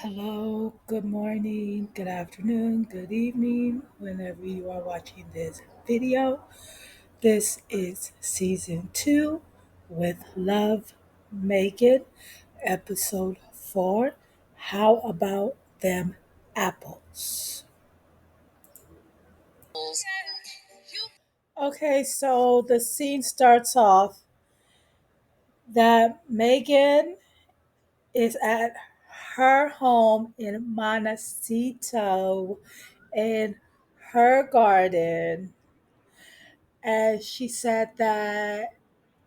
Hello, good morning, good afternoon, good evening, whenever you are watching this video. This is season 2 with Love Megan, episode 4. How about them apples? Okay, so the scene starts off that Megan is at her home in Montecito in her garden, and she said that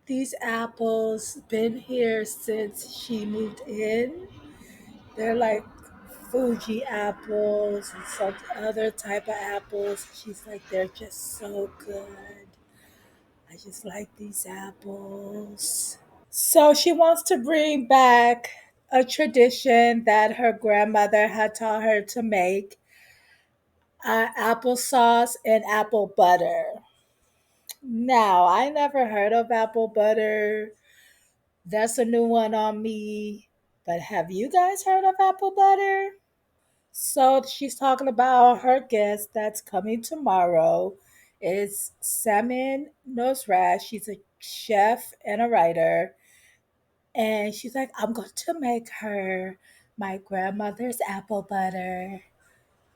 these apples been here since she moved in. They're like Fuji apples and some other type of apples. She's like, they're just so good. I just like these apples. So she wants to bring back a tradition that her grandmother had taught her to make, applesauce and apple butter. Now, I never heard of apple butter. That's a new one on me. But have you guys heard of apple butter? So she's talking about her guest that's coming tomorrow. It's Samin Nosrat. She's a chef and a writer. And she's like, I'm going to make her my grandmother's apple butter.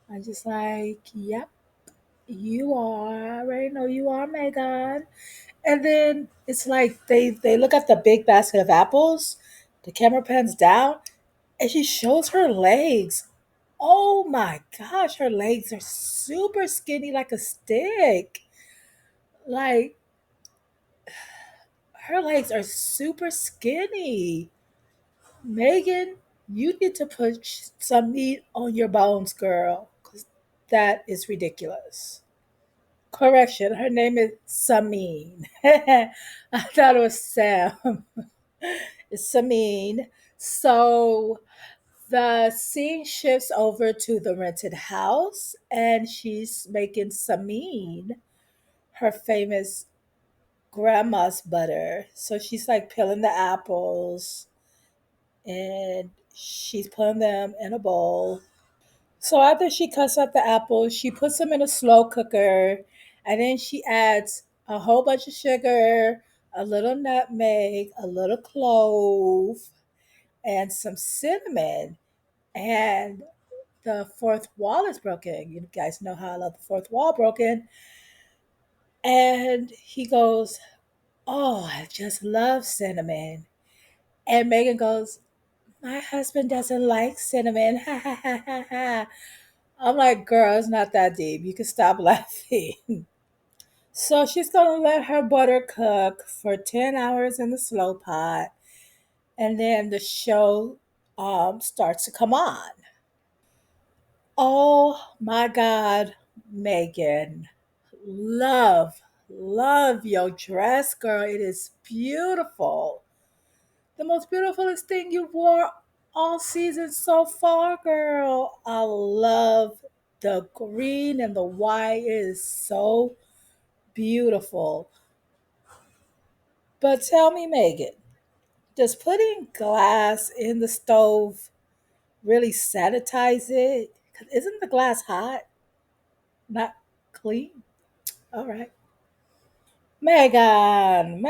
I'm just like, yep, you are. I already know you are, Megan. And then it's like they look at the big basket of apples. The camera pans down, and she shows her legs. Oh my gosh, her legs are super skinny, like a stick. Like her legs are super skinny. Megan, you need to put some meat on your bones, girl, because that is ridiculous. Correction, her name is Samin. I thought it was Sam. It's Samin. So the scene shifts over to the rented house, and she's making Samin her famous grandma's butter. So she's like peeling the apples and she's putting them in a bowl. So after she cuts up the apples, she puts them in a slow cooker, and then she adds a whole bunch of sugar, a little nutmeg, a little clove, and some cinnamon. And the fourth wall is broken. You guys know how I love the fourth wall broken. And he goes, "Oh, I just love cinnamon." And Megan goes, "My husband doesn't like cinnamon." Ha ha ha ha ha. I'm like, girl, it's not that deep. You can stop laughing. So she's gonna let her butter cook for 10 hours in the slow pot, and then the show starts to come on. Oh my God, Megan. Love, love your dress, girl. It is beautiful. The most beautifulest thing you wore all season so far, girl. I love the green and the white. It is so beautiful. But tell me, Megan, does putting glass in the stove really sanitize it? 'Cause isn't the glass hot, not clean? All right. Megan,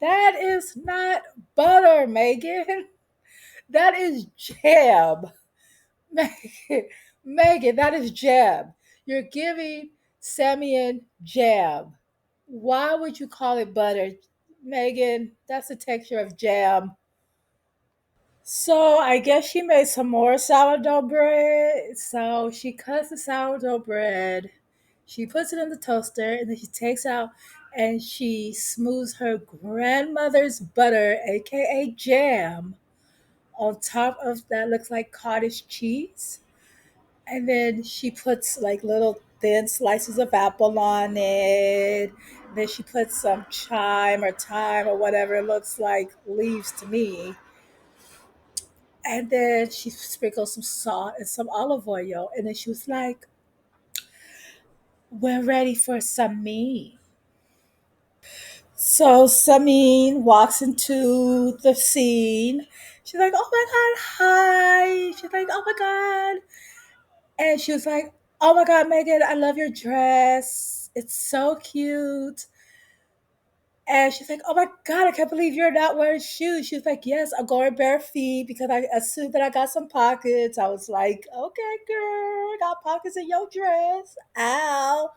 that is not butter, Megan. That is jam. Megan, Megan, that is jam. You're giving Samian jam. Why would you call it butter? Megan, that's the texture of jam. So I guess she made some more sourdough bread. So she cuts the sourdough bread, she puts it in the toaster, and then she takes out and she smooths her grandmother's butter, aka jam, on top of that looks like cottage cheese. And then she puts like little thin slices of apple on it. Then she puts some thyme or whatever it looks like leaves to me. And then she sprinkled some salt and some olive oil. And then she was like, "We're ready for some meat." So Samin walks into the scene. She's like, oh my God, hi. She's like, oh my God. And she was like, oh my God, Megan, I love your dress. It's so cute. And she's like, oh my God, I can't believe you're not wearing shoes. She was like, yes, I'm going bare feet because I assumed that I got some pockets. I was like, okay, girl, got pockets in your dress. Ow.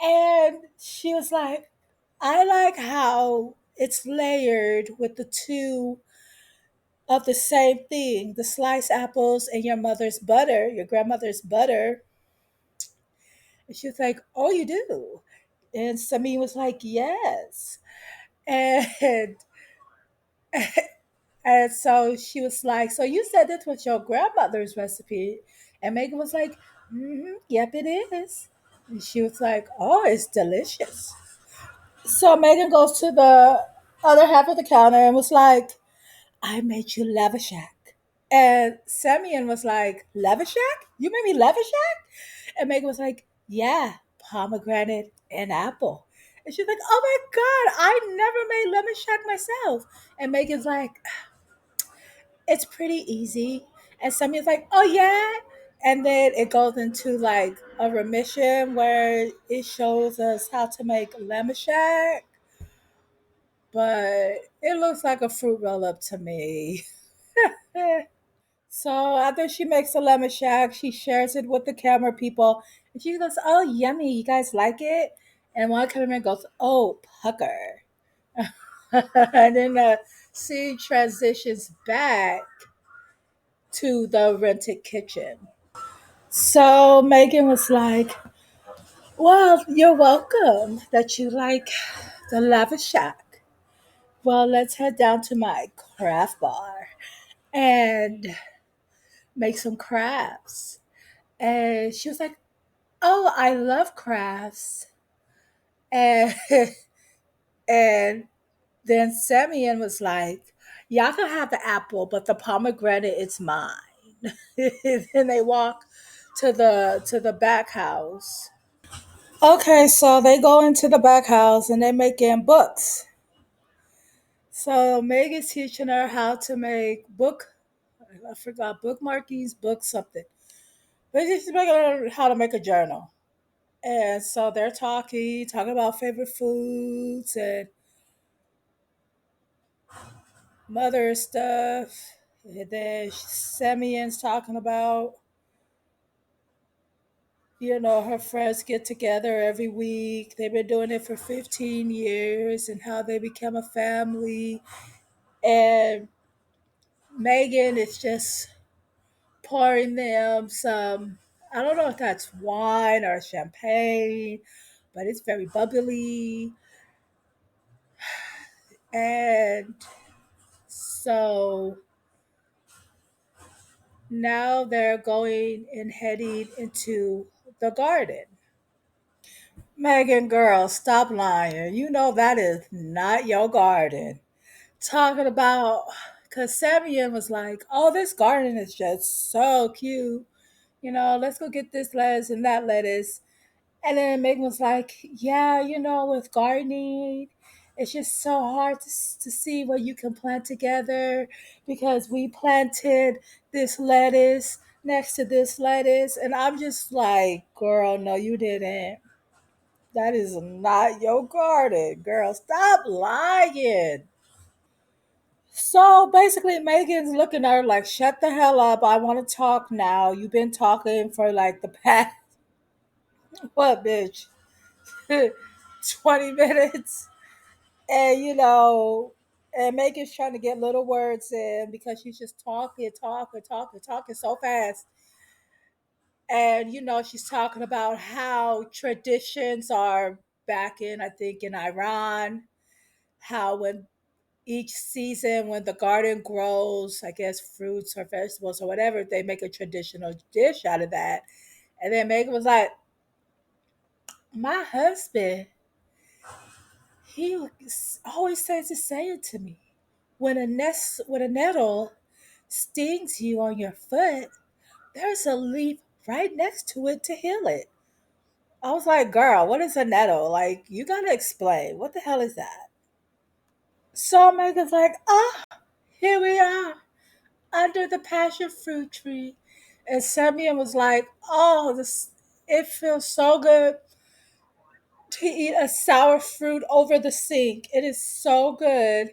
And she was like, I like how it's layered with the two of the same thing, the sliced apples and your mother's butter, your grandmother's butter. And she was like, oh, you do? And Samin was like, yes. And and so she was like, so you said this was your grandmother's recipe? And Megan was like, yep, it is. And she was like, oh, it's delicious. So Megan goes to the other half of the counter and was like, I made you Levishack. And Simeon was like, Levishack? You made me Levishack? And Megan was like, yeah, pomegranate and apple. And she's like, oh my God, I never made lemon shack myself. And Megan's like, it's pretty easy. And Sammy's like, oh yeah. And then it goes into like a remission where it shows us how to make lemon shack, but it looks like a fruit roll up to me. So after she makes a lemon shack, she shares it with the camera people, and she goes, "Oh, yummy! You guys like it?" And one cameraman goes, "Oh, pucker!" And then the scene transitions back to the rented kitchen. So Megan was like, "Well, you're welcome that you like the lava shack. Well, let's head down to my craft bar and make some crafts." And she was like, oh, I love crafts. And and then Simeon was like, y'all can have the apple, but the pomegranate is mine. And they walk to the back house. Okay, so they go into the back house and they making books. So Meg is teaching her how to make book, I forgot, bookmarkies, book something. But she's making her how to make a journal. And so they're talking about favorite foods and mother stuff. And then Simeon's talking about, her friends get together every week. They've been doing it for 15 years and how they become a family. And Megan is just pouring them some, I don't know if that's wine or champagne, but it's very bubbly. And so now they're going and heading into the garden. Megan, girl, stop lying. You know that is not your garden. Talking about, because Samuel was like, oh, this garden is just so cute. Let's go get this lettuce and that lettuce. And then Megan was like, yeah, with gardening, it's just so hard to see what you can plant together because we planted this lettuce next to this lettuce. And I'm just like, girl, no, you didn't. That is not your garden, girl. Stop lying. So basically, Megan's looking at her like, shut the hell up. I want to talk now. You've been talking for like the past, what, bitch? 20 minutes. And, and Megan's trying to get little words in because she's just talking so fast. And, she's talking about how traditions are back in, I think, in Iran, how when each season when the garden grows, I guess fruits or vegetables or whatever, they make a traditional dish out of that. And then Megan was like, my husband, he always says to say it to me. When a nettle stings you on your foot, there's a leaf right next to it to heal it. I was like, girl, what is a nettle? Like, you gotta explain. What the hell is that? So Megan's like, ah, here we are. under the passion fruit tree. And Simeon was like, oh, this, it feels so good to eat a sour fruit over the sink. It is so good.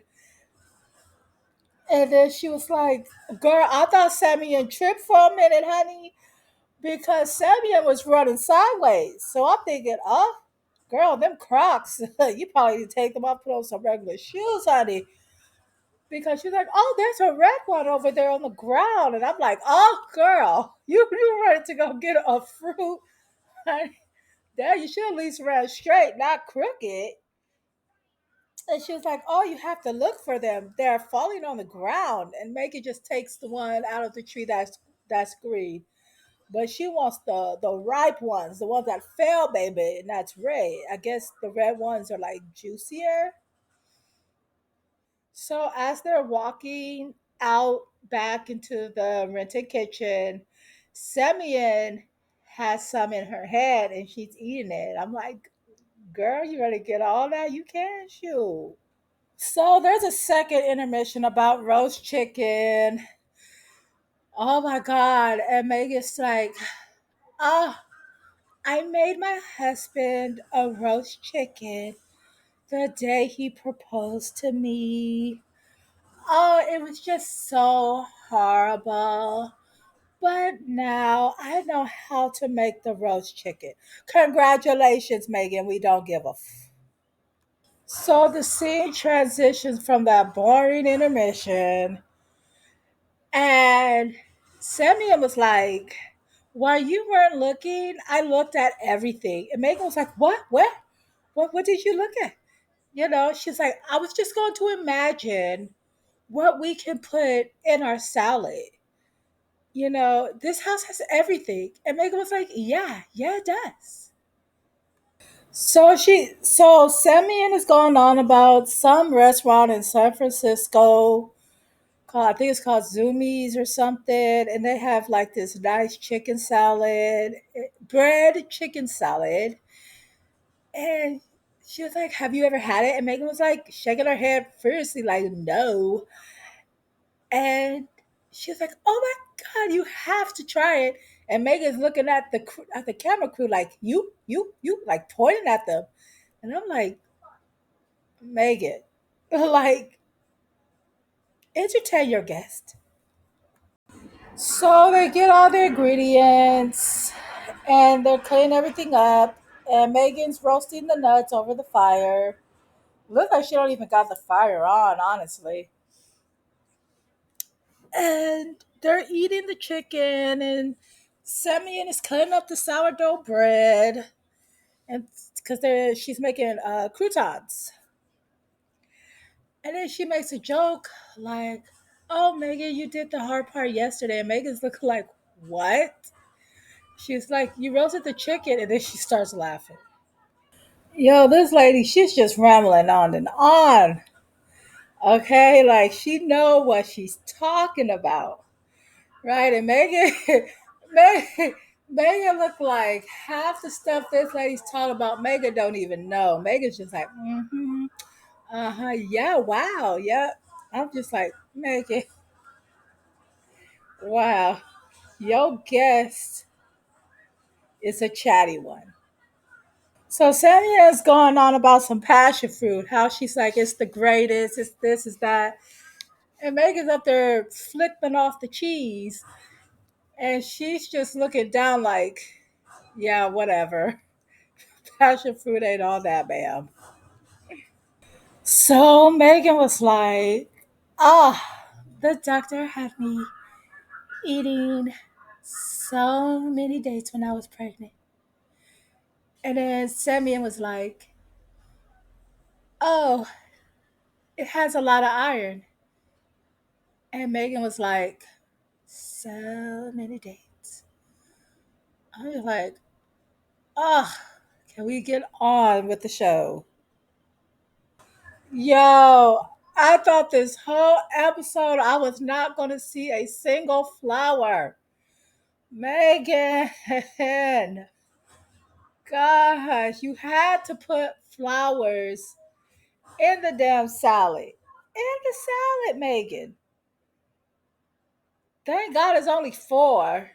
And then she was like, girl, I thought Simeon tripped for a minute, honey, because Simeon was running sideways. So I'm thinking, oh, girl, them Crocs, you probably need to take them off, put on some regular shoes, honey. Because she's like, oh, there's a red one over there on the ground. And I'm like, oh, girl, you ready to go get a fruit? Honey, there, you should at least run straight, not crooked. And she was like, oh, you have to look for them. They're falling on the ground. And Megan just takes the one out of the tree that's green. But she wants the ripe ones, the ones that fell, baby, and that's red. I guess the red ones are like juicier. So as they're walking out back into the rented kitchen, Semyon has some in her head and she's eating it. I'm like, girl, you ready to get all that? You can shoot. So there's a second intermission about roast chicken. Oh my God. And Megan's like, ah, I made my husband a roast chicken the day he proposed to me. Oh, it was just so horrible. But now I know how to make the roast chicken. Congratulations, Megan. We don't give a f. So the scene transitions from that boring intermission, and Simeon was like, while you weren't looking, I looked at everything. And Megan was like, what? What? What did you look at? She's like, I was just going to imagine what we can put in our salad. This house has everything. And Megan was like, yeah, yeah, it does. So Simeon is going on about some restaurant in San Francisco called, I think it's called Zoomies or something, and they have like this nice chicken salad, bread chicken salad, and she was like, "Have you ever had it?" And Megan was like, shaking her head furiously, like, "No." And she was like, "Oh my God, you have to try it." And Megan's looking at the camera crew like, "You," like pointing at them, and I'm like, Megan, like, entertain your guest. So they get all their ingredients and they're cleaning everything up. And Megan's roasting the nuts over the fire. Looks like she don't even got the fire on, honestly. And they're eating the chicken, and Simeon is cutting up the sourdough bread, and because she's making croutons. And then she makes a joke like, "Oh, Megan, you did the hard part yesterday." And Megan's looking like, "What?" She's like, "You roasted the chicken," and then she starts laughing. Yo, this lady, she's just rambling on and on. Okay, like she know what she's talking about, right? And Megan, Megan, Megan looked like half the stuff this lady's talking about. Megan don't even know. Megan's just like, yeah, wow, yeah. I'm just like, Megan, wow, your guest is a chatty one. So Samia is going on about some passion fruit, how she's like, it's the greatest, it's this, it's that. And Megan's up there flipping off the cheese. And she's just looking down like, yeah, whatever. Passion fruit ain't all that, ma'am. So Megan was like, ah, the doctor had me eating so many dates when I was pregnant. And then Simeon was like, oh, it has a lot of iron. And Megan was like, so many dates. I was like, oh, can we get on with the show? Yo, I thought this whole episode I was not going to see a single flower. Megan, gosh, you had to put flowers in the damn salad. In the salad, Megan. Thank God it's only four.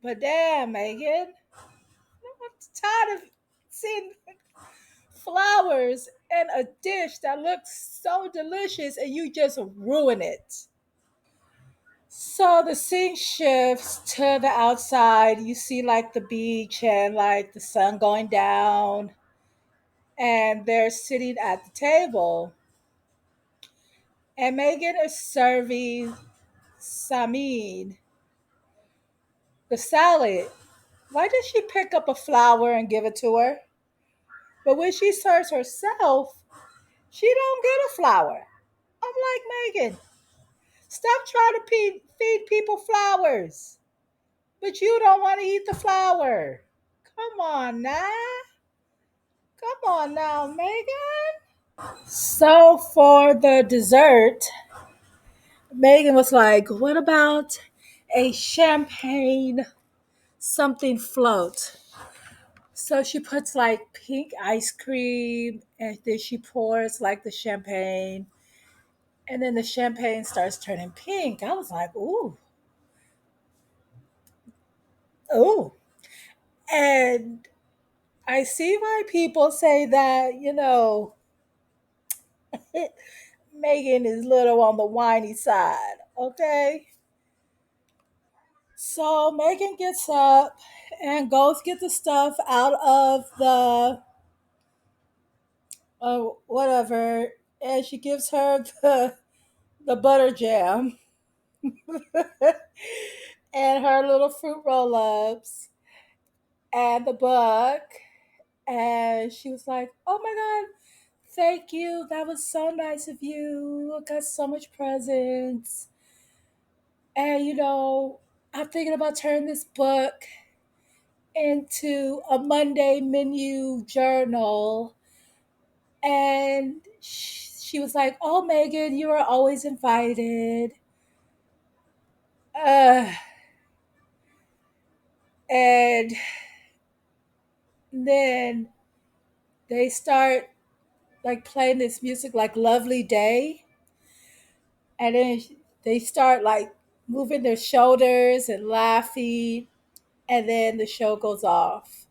But damn, Megan, I'm tired of seeing flowers and a dish that looks so delicious and you just ruin it. So the scene shifts to the outside. You see like the beach and like the sun going down, and they're sitting at the table. And Megan is serving Samin the salad. Why did she pick up a flower and give it to her? But when she serves herself, she don't get a flower. I'm like, Megan, stop trying to feed people flowers, but you don't want to eat the flower. Come on now. Come on now, Megan. So for the dessert, Megan was like, what about a champagne something float? So she puts like pink ice cream and then she pours like the champagne and then the champagne starts turning pink. I was like, ooh, ooh. And I see why people say that, Megan is little on the whiny side, okay? So Megan gets up and goes get the stuff out of the whatever, and she gives her the butter jam and her little fruit roll ups and the book. And she was like, "Oh my God, thank you. That was so nice of you. I got so much presents. And I'm thinking about turning this book into a Monday menu journal." And she was like, "Oh, Megan, you are always invited." Uh, and then they start like playing this music like Lovely Day. And then they start like moving their shoulders and laughing. And then the show goes off.